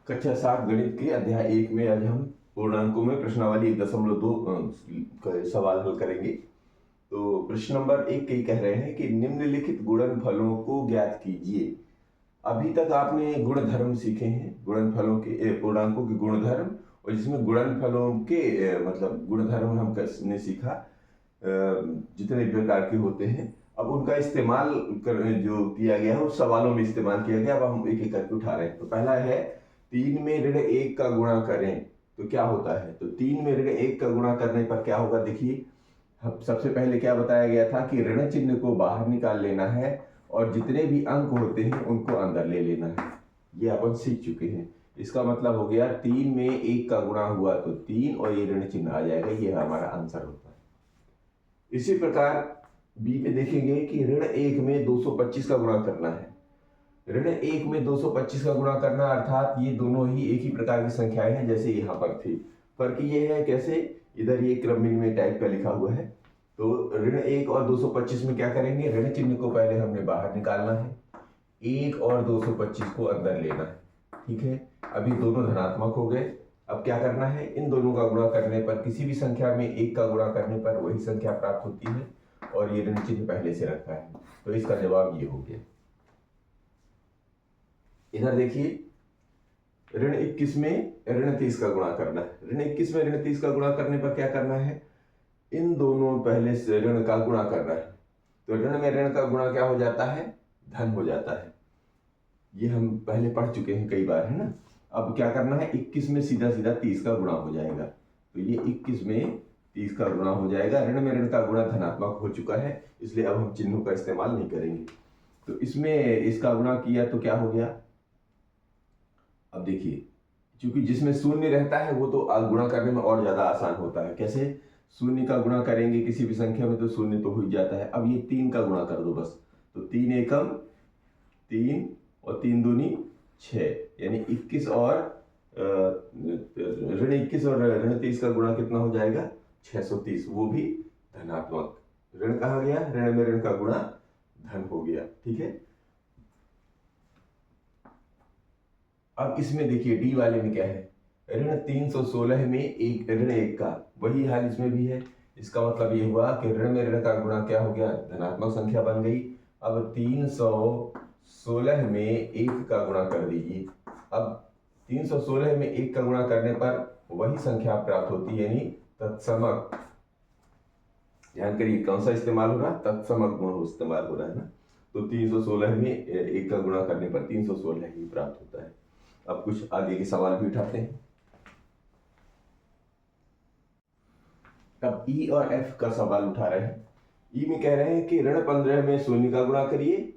कक्षा 7 गणित के अध्याय 1 में आज हम पूर्णांकों में प्रश्नावली 1.2 का सवाल हल करेंगे। तो प्रश्न नंबर 1 ये कह रहे हैं कि निम्नलिखित गुणनफलों को ज्ञात कीजिए। अभी तक आपने गुणधर्म सीखे हैं, गुणनफलों के पूर्णांकों के गुणधर्म, और जिसमें गुणनफलों के मतलब गुणधर्म हमने सीखा जितने प्रकार के होते हैं। अब उनका इस्तेमाल जो किया गया है उस सवालों में इस्तेमाल किया गया। अब हम एक एक करके उठा रहे हैं। तो पहला है 3 में ऋण 1 का गुणा करें तो क्या होता है। तो 3 में ऋण 1 का गुणा करने पर क्या होगा, देखिए सबसे पहले क्या बताया गया था कि ऋण चिन्ह को बाहर निकाल लेना है और जितने भी अंक होते हैं उनको अंदर ले लेना है। ये अपन सीख चुके हैं। इसका मतलब हो गया 3 में 1 का गुणा हुआ तो 3 और ये ऋण चिन्ह आ जाएगा। ये हमारा आंसर होता है। इसी प्रकार बी में देखेंगे कि ऋण 1 में 225 का गुणा करना है। ऋण 1 में 225 का गुणा करना अर्थात ये दोनों ही एक ही प्रकार की संख्याएं हैं जैसे यहाँ पर थी। फर्क ये है कैसे, इधर ये क्रम में टाइप का लिखा हुआ है। तो ऋण 1 और 225 में क्या करेंगे, ऋण चिन्ह को पहले हमने बाहर निकालना है, 1 और 225 को अंदर लेना है। ठीक है, अभी दोनों धनात्मक हो गए। अब क्या करना है, इन दोनों का गुणा करने पर किसी भी संख्या में 1 का गुणा करने पर वही संख्या प्राप्त होती है और ये ऋण चिन्ह पहले से रखा है। तो इसका जवाब ये हो गया। इधर देखिए ऋण 21 में ऋण 30 का गुणा करना है। ऋण 21 में ऋण 30 का गुणा करने पर क्या करना है, इन दोनों पहले से ऋण का गुणा करना है। तो ऋण में ऋण का गुणा क्या हो जाता है, धन हो जाता है। ये हम पहले पढ़ चुके हैं कई बार, है ना। अब क्या करना है, 21 में सीधा सीधा 30 का गुणा हो जाएगा। तो ये 21 में 30 का गुणा हो जाएगा। ऋण में ऋण का गुणा धनात्मक हो चुका है, इसलिए अब हम चिन्हों का इस्तेमाल नहीं करेंगे। तो इसमें इसका गुणा किया तो क्या हो गया, अब देखिए क्योंकि जिसमें शून्य रहता है वो तो गुणा करने में और ज्यादा आसान होता है। कैसे, शून्य का गुणा करेंगे किसी भी संख्या में तो शून्य तो हो ही जाता है। अब ये 3 का गुणा कर दो बस, तो 3 एकम 3 और 3 दूनी 6, यानी 21 और ऋण 21 और ऋण 30 का गुणा कितना हो जाएगा, 630, वो भी धनात्मक। ऋण कहा गया, ऋण में ऋण का गुणा धन हो गया। ठीक है, अब इसमें देखिए डी वाले में क्या है, ऋण 316 में एक ऋण 1 का, वही हाल इसमें भी है। इसका मतलब ये हुआ कि ऋण में ऋण का गुणा क्या हो गया, धनात्मक संख्या बन गई। अब 316 में 1 का गुणा कर दीजिए। अब 316 में 1 का गुणा करने पर वही संख्या प्राप्त होती है, यानी तत्समक। ध्यान करिए कौन सा इस्तेमाल हो रहा, तत्समक गुण इस्तेमाल हो रहा है ना। तो 316 में 1 का गुणा करने पर 316 ही प्राप्त होता है। अब कुछ आगे के सवाल भी उठाते हैं। अब ई और एफ का सवाल उठा रहे हैं। ई में कह रहे हैं कि ऋण 15 में 0 का गुणा करिए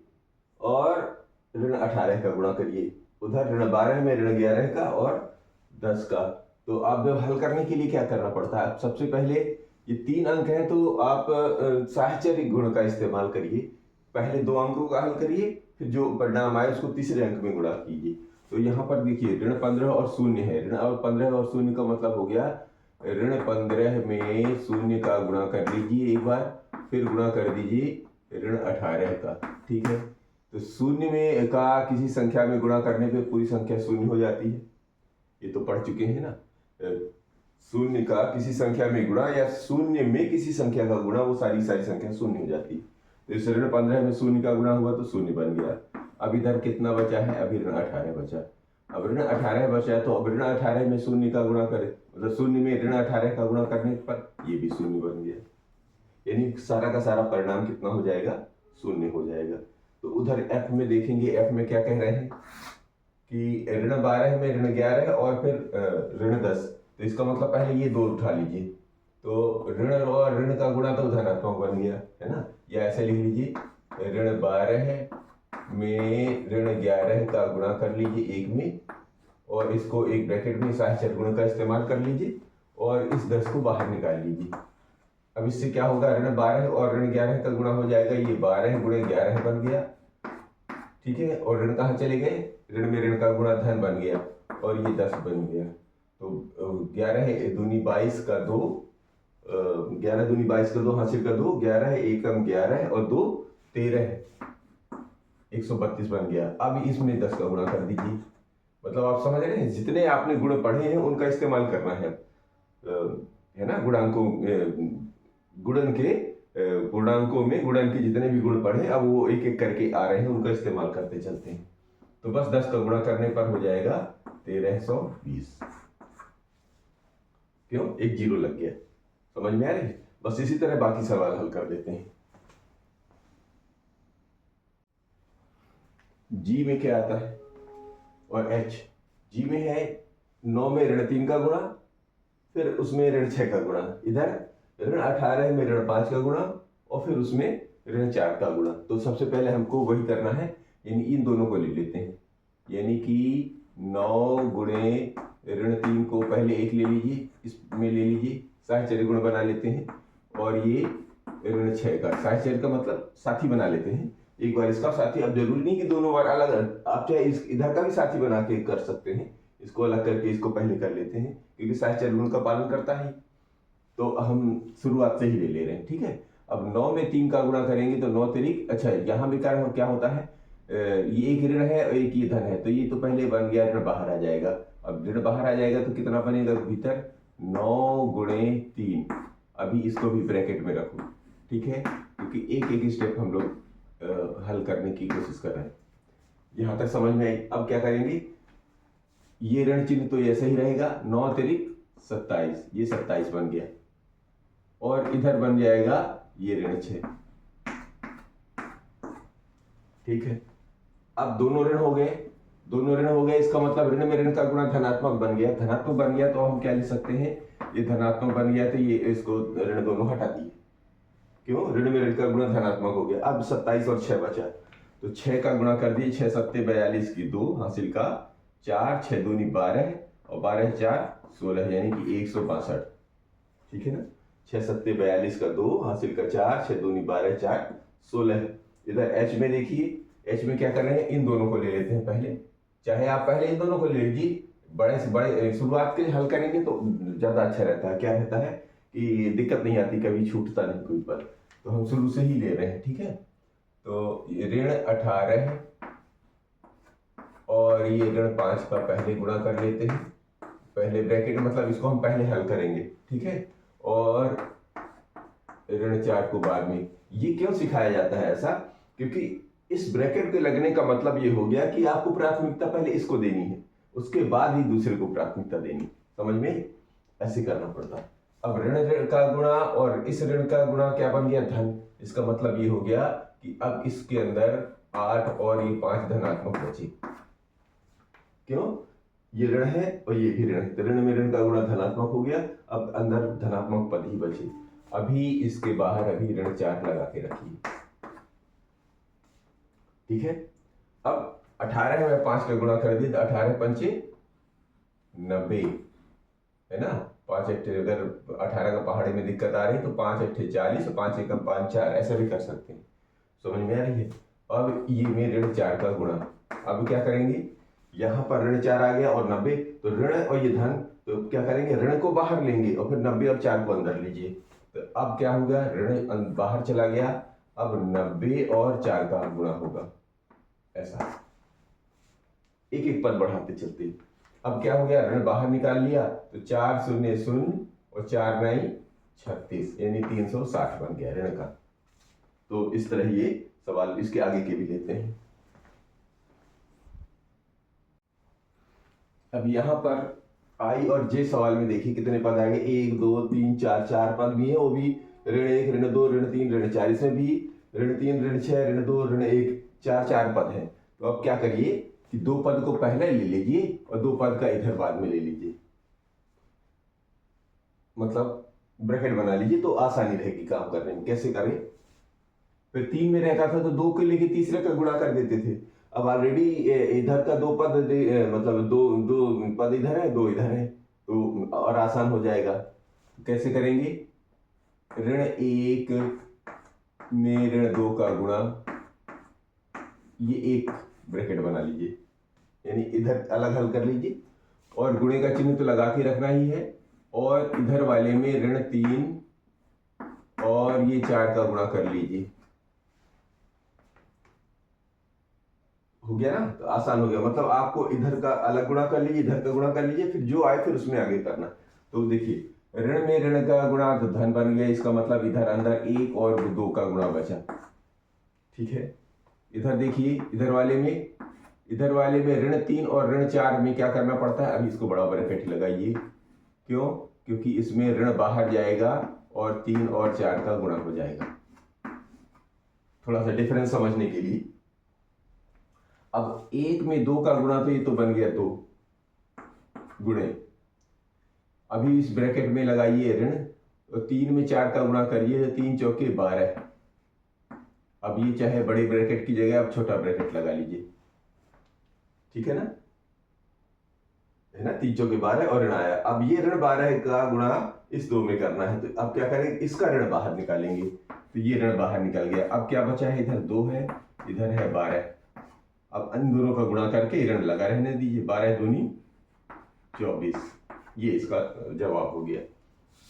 और ऋण 18 का गुणा करिए। उधर ऋण 12 में ऋण 11 का और 10 का। तो आप जब हल करने के लिए क्या करना पड़ता है, सबसे पहले ये 3 अंक हैं तो आप साहचर्य गुण का इस्तेमाल करिए। पहले 2 अंकों का हल करिए, फिर जो परिणाम आए उसको तीसरे अंक में गुणा कीजिए। तो यहाँ पर देखिए ऋण 15 और 0 है, ऋण और 15 और 0 का मतलब हो गया ऋण 15 में 0 का गुणा कर लीजिए एक बार, फिर गुणा कर दीजिए ऋण 18 का। ठीक है, तो 0 में का किसी संख्या में गुणा करने पे पूरी संख्या 0 हो जाती है, ये तो पढ़ चुके हैं ना। 0 का किसी संख्या में गुणा या 0 में किसी संख्या का गुणा, वो सारी संख्या 0 हो जाती है। तो इस ऋण 15 में 0 का गुणा हुआ तो 0 बन गया। अब इधर कितना बचा है, अभी ऋण 18 बचा। अब ऋण 18 बचा तो अब ऋण 18 में 0 का गुणा करें, मतलब 0 में ऋण 18 का गुणा करने पर ये भी 0 बन गया, यानी सारा का सारा परिणाम कितना हो जाएगा, 0 हो जाएगा। तो उधर एफ में देखेंगे, एफ में क्या कह रहे हैं कि ऋण 12 में ऋण 11 और फिर ऋण 10। तो इसका मतलब पहले ये 2 उठा लीजिए, तो ऋण और ऋण का गुणा तो धनात्मक बन गया है ना। या ऐसे लिख लीजिए ऋण 12 में ऋण 11 का गुणा कर लीजिए 1 में, और इसको एक ब्रैकेट में साहचर्य गुण का इस्तेमाल कर लीजिए और इस 10 को बाहर निकाल लीजिए। अब इससे क्या होगा, ऋण 12 और ऋण 11 का गुणा हो जाएगा, ये 12 गुणे 11 बन गया। ठीक है, और ऋण कहाँ चले गए, ऋण में ऋण का गुणा धन बन गया और ये 10 बन गया। तो 11 दूनी 22 का 2, 11 दूनी 22 का 2 हासिल कर 2, 11 एकम 11 और 2 13, 132 बन गया। अब इसमें 10 का गुणा कर दीजिए, मतलब आप समझ रहे हैं, जितने आपने गुण पढ़े हैं उनका इस्तेमाल करना है ना। गुणांकों गुणन के पूर्णांकों में गुणन के जितने भी गुण पढ़े, अब वो एक एक करके आ रहे हैं, उनका इस्तेमाल करते चलते हैं। तो बस 10 का गुणा करने पर हो जाएगा 1320। क्यों? एक जीरो लग गया। समझ में आ रही है? बस इसी तरह बाकी सवाल हल कर देते हैं। जी में क्या आता है और एच। जी में है 9 में ऋण 3 का गुणा, फिर उसमें ऋण 6 का गुणा, इधर ऋण 18 में ऋण 5 का गुणा, और फिर उसमें ऋण 4 का गुणा। तो सबसे पहले हमको वही करना है, यानी इन दोनों को ले लेते हैं। यानी कि 9 गुणे ऋण 3 को पहले एक ले लीजिए, इसमें ले लीजिए, साहचर्य गुण बना लेते हैं। और ये ऋण 6 का साहचर्य का मतलब साथी बना लेते हैं एक बार इसका साथी। अब जरूरी नहीं कि दोनों बार अलग, आप चाहे इधर का भी साथी बना के कर सकते हैं। इसको अलग करके इसको पहले कर लेते हैं, क्योंकि साहचर्य गुण का पालन करता है। तो हम शुरुआत से ही ले रहे हैं, ठीक है। अब 9 में 3 का गुणा करेंगे तो 9 तिरिक, अच्छा यहाँ भी क्या होता है, ये एक ऋण है और एक ये धन है, तो ये तो पहले बन गया, ऋण बाहर आ जाएगा। अब ऋण बाहर आ जाएगा तो कितना बनेगा भीतर, 9 गुणे 3। अभी इसको भी ब्रैकेट में रखो, ठीक है, क्योंकि एक एक स्टेप हम लोग हल करने की कोशिश कर रहे हैं। यहां तक समझ में आई? अब क्या करेंगे, ये ऋण चिन्ह तो ऐसे ही रहेगा, 9 तिरिक 27, ये 27 बन गया, और इधर बन जाएगा ये ऋण 6, ठीक है। अब दोनों ऋण हो गए, इसका मतलब ऋण में ऋण का गुणा धनात्मक बन गया, तो हम क्या लिख सकते हैं, ये धनात्मक बन गया, तो ये इसको ऋण दोनों हटा दिए। क्यों? ऋण में ऋण का गुणा धनात्मक हो गया। अब 27 और 6 बचा, तो 6 का गुणा कर दिए, 6 सत्ते 42 की 2 हासिल का 4, 6 दूनी 12 और 12 4 16, यानी कि 162, ठीक है ना। 6 सत्ते 42 का 2 हासिल का 4, 6 दूनी 12 4 16। इधर एच में देखिए, एच में क्या कर रहे हैं, इन दोनों को ले लेते हैं पहले, चाहे आप पहले इन दोनों को ले लीजिए, बड़े से बड़े शुरुआत के हल करेंगे तो ज्यादा अच्छा रहता है। क्या रहता है कि दिक्कत नहीं आती, कभी छूटता नहीं कोई पद, तो हम शुरू से ही ले रहे हैं, ठीक है। तो ऋण 18 और ये ऋण 5 का पहले गुणा कर लेते हैं, पहले ब्रैकेट, मतलब इसको हम पहले हल करेंगे, ठीक है। और ऋण 4 को बाद में। ये क्यों सिखाया जाता है ऐसा, क्योंकि इस ब्रैकेट के लगने का मतलब ये हो गया कि आपको प्राथमिकता पहले इसको देनी है, उसके बाद ही दूसरे को प्राथमिकता देनी। समझ में? ऐसे करना पड़ता है। अब ऋण का गुणा और इस ऋण का गुणा क्या बन गया, धन। इसका मतलब ये हो गया कि अब इसके अंदर 8 और ये 5 धनात्मक बचे। क्यों? ये ऋण है और ये भी ऋण है, तो ऋण में ऋण का गुणा धनात्मक हो गया, अब अंदर धनात्मक पद ही बचे। अभी इसके बाहर अभी ऋण 4 लगा के रखिए, ठीक है। अब 18 में 5 का गुणा कर दिए तो 18 पंचे 90, है ना। 5 अट्ठे, अगर 18 का पहाड़ी में दिक्कत आ रही तो 5 अट्ठे 40 और 5 एकम 5 4, ऐसा भी कर सकते हैं। समझ में आ रही है? अब ये में ऋण 4 का गुणा, अब क्या करेंगे, यहाँ पर ऋण 4 आ गया और 90, तो ऋण और ये धन, तो क्या करेंगे, ऋण को बाहर लेंगे और फिर 90 और 4 को अंदर लीजिए, तो अब क्या होगा, ऋण बाहर चला गया, अब 90 और 4 का गुणा होगा, ऐसा एक एक पद बढ़ाते चलते। अब क्या हो गया, ऋण बाहर निकाल लिया तो 4 शून्य 0 और 4 9 36, यानी 360 बन गया ऋण का। तो इस तरह ये सवाल, इसके आगे के भी लेते हैं। अब यहाँ पर आई और जे सवाल में देखिए कितने पद आएंगे, 1 2 3 4, 4 पद भी है, वो भी ऋण 1 ऋण 2 ऋण 3 ऋण 4, इसमें भी ऋण 3 ऋण 6 ऋण 2 ऋण 1, 4 पद हैं। तो अब क्या करिए कि 2 पद को पहले ले लीजिए और 2 पद का इधर बाद में ले लीजिए, मतलब ब्रैकेट बना लीजिए, तो आसानी रहेगी काम करने में। कैसे करें, फिर 3 में रहता था तो 2 को लेके तीसरे का गुणा कर देते थे। अब ऑलरेडी इधर का 2 पद मतलब दो पद इधर है 2 इधर है, तो और आसान हो जाएगा। कैसे करेंगे, ऋण 1 में ऋण 2 का गुणा, ये एक ब्रैकेट बना लीजिए, यानी इधर अलग हल कर लीजिए, और गुणे का चिन्ह तो लगा के रखना ही है, और इधर वाले में ऋण 3 और ये 4 का गुणा कर लीजिए, हो गया ना, तो आसान हो गया। मतलब आपको इधर का अलग गुणा कर लीजिए, इधर का गुणा कर लीजिए, फिर जो आए फिर उसमें आगे करना। तो देखिए ऋण में ऋण का गुणा तो धन बन गया, इसका मतलब इधर अंदर 1 और 2 का गुणा बचा। ठीक है, इधर देखिए इधर वाले में ऋण 3 और ऋण 4 में क्या करना पड़ता है। अभी इसको बड़ा ब्रैकेट लगाइए, क्यों? क्योंकि इसमें ऋण बाहर जाएगा और 3 और 4 का गुणा हो जाएगा। थोड़ा सा डिफरेंस समझने के लिए, अब 1 में 2 का गुणा, तो ये तो बन गया 2 गुणे, अभी इस ब्रैकेट में लगाइए ऋण, तो 3 में 4 का गुणा करिए, 3 चौके 12। अब ये चाहे बड़े ब्रैकेट की जगह आप छोटा ब्रैकेट लगा लीजिए, ठीक है ना, 3 चौके 12 और ऋण आया। अब ये ऋण 12 का गुणा इस 2 में करना है, तो अब क्या करेंगे, इसका ऋण बाहर निकालेंगे, तो ये ऋण बाहर निकल गया। अब क्या बचा है, इधर 2 है, इधर है 12। अब इन दोनों का गुणा करके ऋण लगा रहने दीजिए, 12 दूनी 24, ये इसका जवाब हो गया।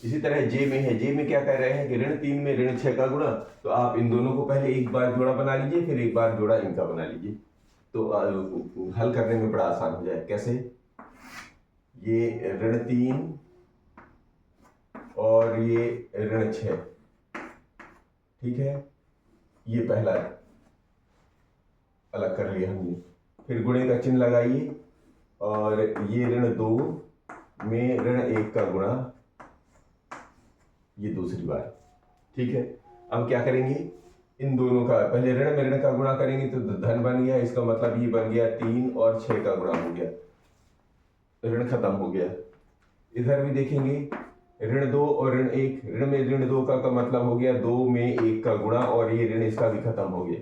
इसी तरह जे में है, जे में क्या कह रहे हैं कि ऋण 3 में ऋण 6 का गुणा, तो आप इन दोनों को पहले एक बार जोड़ा बना लीजिए, फिर एक बार जोड़ा इनका बना लीजिए, तो हल करने में बड़ा आसान हो जाए। कैसे, ये ऋण 3 और ये ऋण 6, ठीक है, ये पहला अलग कर लिया हमने, फिर गुणे का चिन्ह लगाइए, और ये ऋण 2 में ऋण 1 का गुणा, ये दूसरी बार, ठीक है। अब क्या करेंगे, इन दोनों का पहले ऋण में ऋण का गुणा करेंगे, तो धन बन गया, इसका मतलब ये बन गया 3 और 6 का गुणा हो गया, ऋण खत्म हो गया। इधर भी देखेंगे, ऋण 2 और ऋण 1, ऋण में ऋण 2 का मतलब हो गया 2 में 1 का गुणा, और ये ऋण इसका भी खत्म हो गया,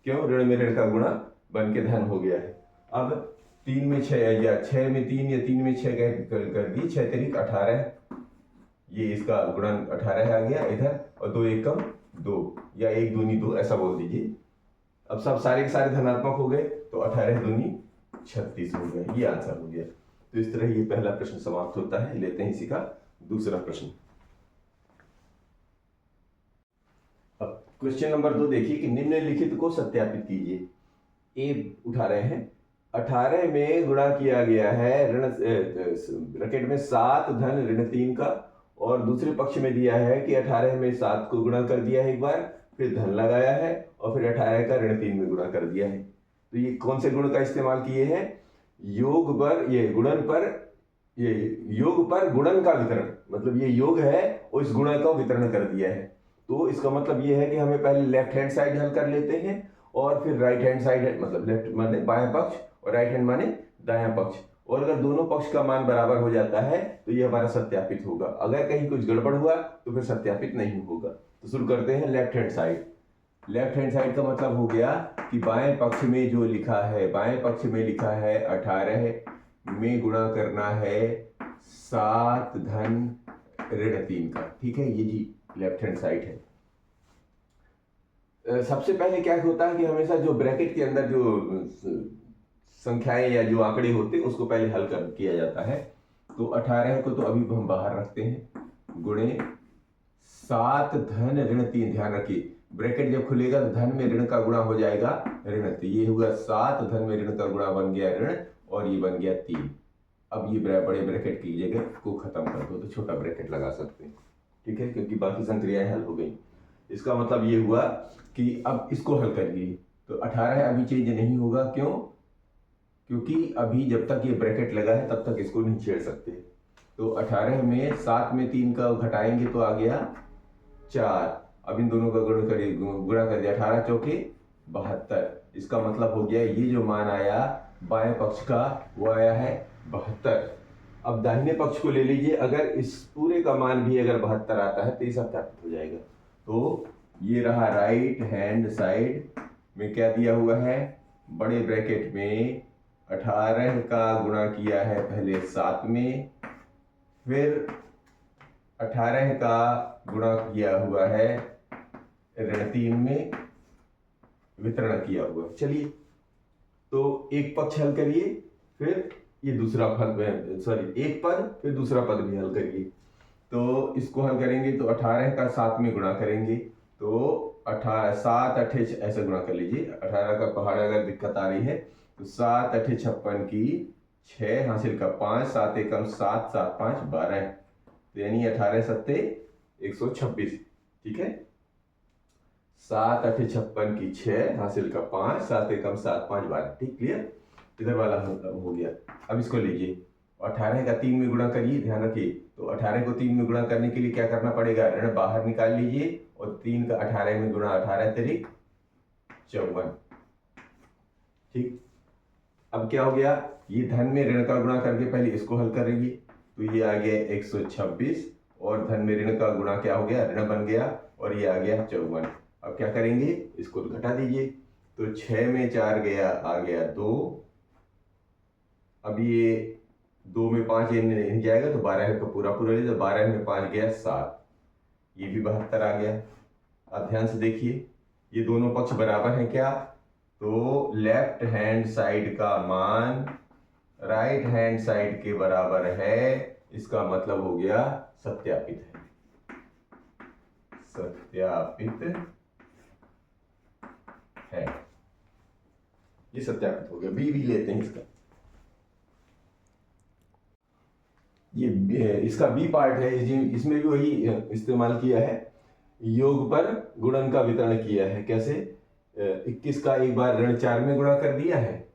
क्यों, ऋण में ऋण का गुणा बन के धन हो गया है। अब 3 में 6 या 6 में 3 या 3 में 6 कर दी, 6 तरीक 18, ये इसका गुणन 18 आ गया इधर, और 2 एकम 2 या 1 दूनी 2 ऐसा बोल दीजिए। अब सब सारे के सारे धनात्मक हो गए, तो 18 दूनी 36 हो गए, ये आंसर हो गया। तो इस तरह ये पहला प्रश्न समाप्त होता है। लेते हैं इसी का दूसरा प्रश्न। अब क्वेश्चन नंबर 2 देखिए कि निम्नलिखित को सत्यापित कीजिए। ए उठा रहे हैं, 18 में गुणा किया गया है ऋण ब्रैकेट में 7 धन ऋण 3 का, और दूसरे पक्ष में दिया है कि 18 में 7 को गुणा कर दिया है एक बार, फिर धन लगाया है, और फिर 18 का ऋण 3 में गुणा कर दिया है। तो ये कौन से गुण का इस्तेमाल किए हैं, योग पर, ये गुणन पर, ये योग पर गुणन का वितरण, मतलब ये योग है और इस गुणन का वितरण कर दिया है। तो इसका मतलब ये है कि हमें पहले लेफ्ट हैंड साइड हल कर लेते हैं, और फिर राइट हैंड साइड, मतलब लेफ्ट माने बायां पक्ष और राइट हैंड माने दायां पक्ष, और अगर दोनों पक्ष का मान बराबर हो जाता है तो ये हमारा सत्यापित होगा। अगर कहीं कुछ गड़बड़ हुआ तो फिर सत्यापित नहीं होगा। तो शुरू करते हैं left hand side. Left hand side का मतलब हो गया कि बाएं पक्ष में जो लिखा है, बाएं पक्ष में लिखा है 18 में गुणा करना है 7 धन ऋण 3 का, ठीक है, ये जी लेफ्ट हैंड साइड है। सबसे पहले क्या होता है कि हमेशा जो ब्रैकेट के अंदर जो संख्याएं या जो आंकड़े होते हैं उसको पहले हल कर किया जाता है। तो 18 को तो अभी हम बाहर रखते हैं, गुणे 7 धन ऋण 3, ध्यान रखिए ब्रैकेट जब खुलेगा तो धन में ऋण का गुणा हो जाएगा ऋण, तो ये हुआ 7 धन में ऋण का गुणा बन गया ऋण, और ये बन गया 3। अब ये बड़े ब्रैकेट की जगह को खत्म कर दो, तो छोटा ब्रैकेट लगा सकते हैं, ठीक है, क्योंकि बाकी संक्रियाएं हल हो गई। इसका मतलब ये हुआ कि अब इसको हल करिए, तो 18 अभी चेंज नहीं होगा, क्यों, क्योंकि अभी जब तक ये ब्रैकेट लगा है तब तक इसको नहीं छेड़ सकते। तो 18 में 7 में 3 का घटाएंगे तो आ गया 4, अब इन दोनों का गुणा कर दिया, 18 चौके 72, इसका मतलब हो गया ये जो मान आया बाएं पक्ष का वो आया है 72। अब दाहिने पक्ष को ले लीजिए, अगर इस पूरे का मान भी अगर 72 आता है तो ये सत्यापित हो जाएगा। तो ये रहा राइट हैंड साइड में क्या दिया हुआ है, बड़े ब्रैकेट में 18 का गुणा किया है पहले 7 में, फिर 18 का गुणा किया हुआ है ऋण 3 में, वितरण किया हुआ। चलिए तो एक पक्ष हल करिए, फिर ये दूसरा फल, सॉरी एक पद फिर दूसरा पद भी हल करिए। तो इसको हल करेंगे तो 18 का 7 में गुणा करेंगे, तो 18 7 8 ऐसे गुणा कर लीजिए। 18 का पहाड़ अगर दिक्कत आ रही है तो 7 8 56 की 6 हासिल का 5, 7 एकम 7, 7 5 12, तो यानी 18 सत्ते 126। ठीक है, 7 8 56 की 6 हासिल का 5, 7 एकम 7 5 12। ठीक, क्लियर। इधर वाला हो गया। अब इसको लीजिए, 18 का 3 में गुणा करिए, ध्यान रखिए। तो 18 को 3 में गुणा करने के लिए क्या करना पड़ेगा, ऋण बाहर निकाल लीजिए और 3 का 18 में गुणा, 18 तिरिक 54। ठीक, अब क्या हो गया, ये धन में ऋण का गुणा करके पहले इसको हल करेंगे, तो ये आ गया 126 और धन में ऋण का गुणा क्या हो गया, ऋण बन गया और ये आ गया 54। अब क्या करेंगे, इसको घटा दीजिए, तो 6 में 4 गया, आ गया 2। अब ये 2 में 5 ये नहीं जाएगा, तो 12 का पूरा पूरा ले, तो 12 में 5 गया 7, ये भी 72 आ गया। अब ध्यान से देखिए, ये दोनों पक्ष बराबर हैं क्या, तो लेफ्ट हैंड साइड का मान राइट हैंड साइड के बराबर है, इसका मतलब हो गया सत्यापित है, सत्यापित है, ये सत्यापित हो गया। बी भी लेते हैं इसका, ये इसका बी पार्ट है, इसमें भी वही इस्तेमाल किया है, योग पर गुणन का वितरण किया है। कैसे, 21 का एक बार ऋण 4 में गुणा कर दिया है,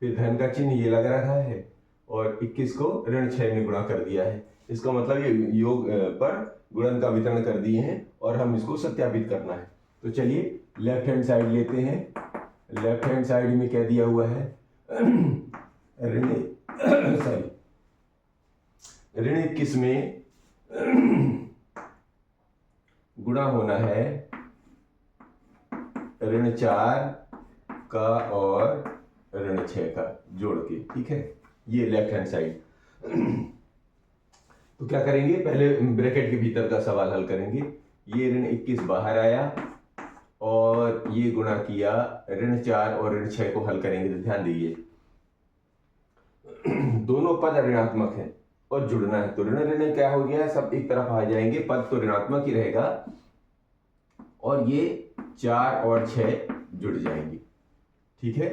फिर धन का चिन्ह ये लग रहा है और 21 को ऋण 6 में गुणा कर दिया है। इसका मतलब ये योग पर गुणन का वितरण कर दिए हैं और हम इसको सत्यापित करना है। तो चलिए लेफ्ट हैंड साइड लेते हैं। लेफ्ट हैंड साइड में क्या दिया हुआ है, ऋण ऋण 21 में गुणा होना है ऋण 4 का और ऋण 6 का जोड़ के। ठीक है, ये लेफ्ट हैंड साइड। तो क्या करेंगे, पहले ब्रैकेट के भीतर का सवाल हल करेंगे। ये ऋण 21 बाहर आया और ये गुणा किया ऋण 4 और ऋण 6 को हल करेंगे, तो ध्यान दीजिए दोनों पद ऋणात्मक है और जुड़ना है, तो ऋण ऋण क्या हो गया, सब एक तरफ आ जाएंगे, पद तो ऋणात्मक ही रहेगा और ये 4 और 6 जुड़ जाएंगे। ठीक है,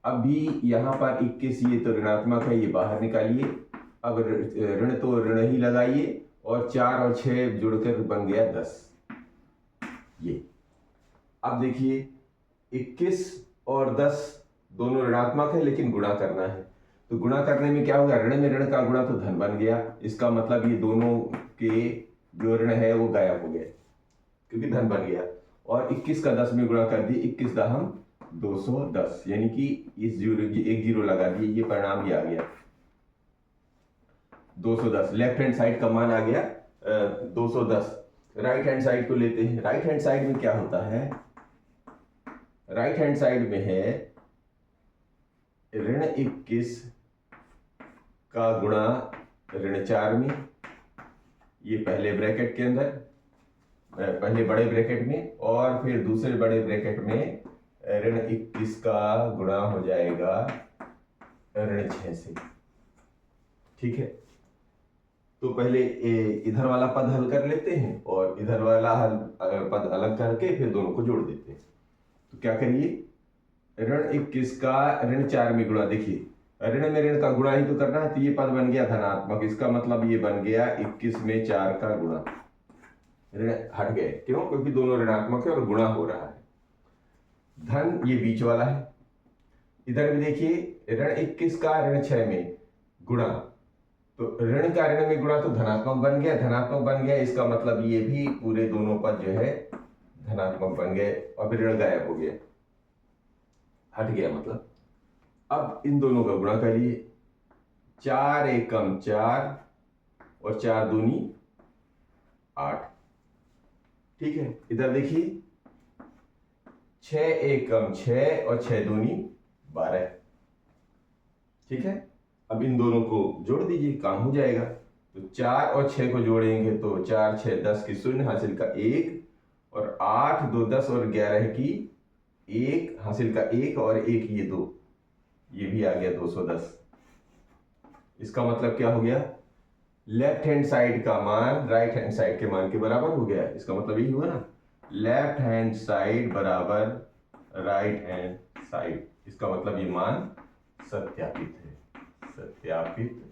अब भी यहाँ पर 21 ये तो ऋणात्मक है, ये बाहर निकालिए। अब ऋण तो ऋण ही लगाइए और 4 और 6 जुड़कर बन गया 10। ये अब देखिए 21 और 10 दोनों ऋणात्मक है लेकिन गुणा करना है, तो गुणा करने में क्या होगा, ऋण में ऋण का गुणा तो धन बन गया, इसका मतलब ये दोनों के जो ऋण है वो गायब हो गए क्योंकि धन बन गया। और 21 का 10 में गुणा कर दिए, 21 का हम 210, यानी कि इस जीरो एक जीरो लगा दिए, ये परिणाम भी आ गया 210। लेफ्ट हैंड साइड का मान आ गया 210। राइट हैंड साइड को लेते हैं। राइट हैंड साइड में क्या होता है, राइट हैंड साइड में है ऋण 21 का गुणा ऋण 4 में, ये पहले ब्रैकेट के अंदर, पहले बड़े ब्रैकेट में, और फिर दूसरे बड़े ब्रैकेट में ऋण 21 का गुणा हो जाएगा ऋण 6 से। ठीक है, तो पहले इधर वाला पद हल कर लेते हैं और इधर वाला पद अलग करके फिर दोनों को जोड़ देते हैं। तो क्या करिए, ऋण 21 का ऋण 4 में गुणा, देखिए ऋण में ऋण का गुणा ही तो करना है, तो ये पद बन गया धनात्मक, इसका मतलब ये बन गया 21 में 4 का गुणा, ऋण हट गए, क्यों, क्योंकि दोनों ऋणात्मक है और गुणा हो रहा है। धन ये बीच वाला है, इधर भी देखिए ऋण 21 का ऋण 6 में गुणा, तो ऋण का ऋण में गुणा तो धनात्मक बन गया, धनात्मक बन गया, इसका मतलब ये भी पूरे दोनों पद जो है धनात्मक बन गए और फिर ऋण गायब हो गया, हट गया मतलब। अब इन दोनों का गुणा करिए, 4 एकम 4 और 4 दूनी 8। ठीक है, इधर देखिए 6 एकम 6 और 6 दूनी 12। ठीक है, अब इन दोनों को जोड़ दीजिए, काम हो जाएगा। तो 4 और 6 को जोड़ेंगे तो 4 6 10 की 0 हासिल का 1, और 8 2 10 और 11 की 1 हासिल का 1 और 1 ये 2, ये भी आ गया 210। इसका मतलब क्या हो गया, लेफ्ट हैंड साइड का मान राइट हैंड साइड के मान के बराबर हो गया। इसका मतलब यही हुआ ना, लेफ्ट हैंड साइड बराबर राइट हैंड साइड, इसका मतलब ये मान सत्यापित है, सत्यापित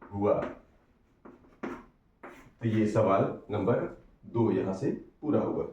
हुआ। तो ये सवाल नंबर 2 यहां से पूरा हुआ।